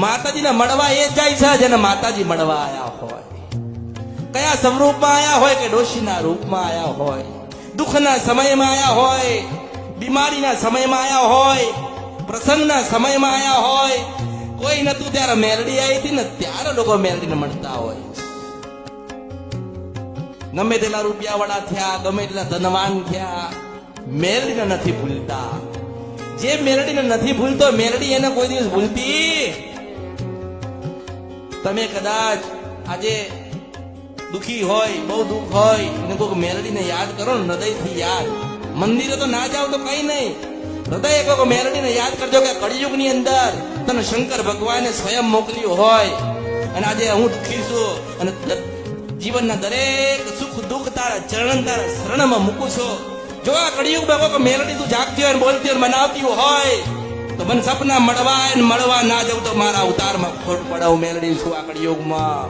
માતાજીને મળવા એ જ જાય છે જેને માતાજી મળવા આયા હોય. કયા સ્વરૂપમાં આયા હોય કે ડોશીના રૂપમાં આયા હોય, દુઃખના સમયમાં આયા હોય, બીમારીના સમયમાં આયા હોય, પ્રસંગના સમયમાં આયા હોય. કોઈ નતું ત્યારે મેલડી આવી હતી ને ત્યારે લોકો મેલડીને મળતા હોય. ગમે તેટલા રૂપિયા વાળા થયા, ગમે તેટલા ધનવાન થયા, મેલડીને નથી ભૂલતા. જે મેલડીને નથી ભૂલતો મેલડી એને કોઈ દિવસ ભૂલતી. તમે કદાચ આજે દુખી હોય, બહુ દુઃખ હોય, એને કોઈક મેલડીને યાદ કરો ને હૃદયથી યાદ. મંદિરે તો ના જાવ તો કઈ નહીં, હૃદય કોઈક મેલડીને યાદ કરજો કે કળિયુગની અંદર તને શંકર ભગવાને સ્વયં મોકલ્યું હોય અને આજે હું દુઃખી છું અને જીવનના દરેક સુખ દુઃખ તારા ચરણ તારા શરણમાં મૂકું છું. જો આ કળિયુગમાં કોઈ મેલડી તું જાગતી હોય, બોલતી હોય, મનાવતી હોય તો મને સપના મળવા ના જવું તો મારા અવતારમાં ખોટ પડાવું મેલડી છું આ કળિયુગમાં.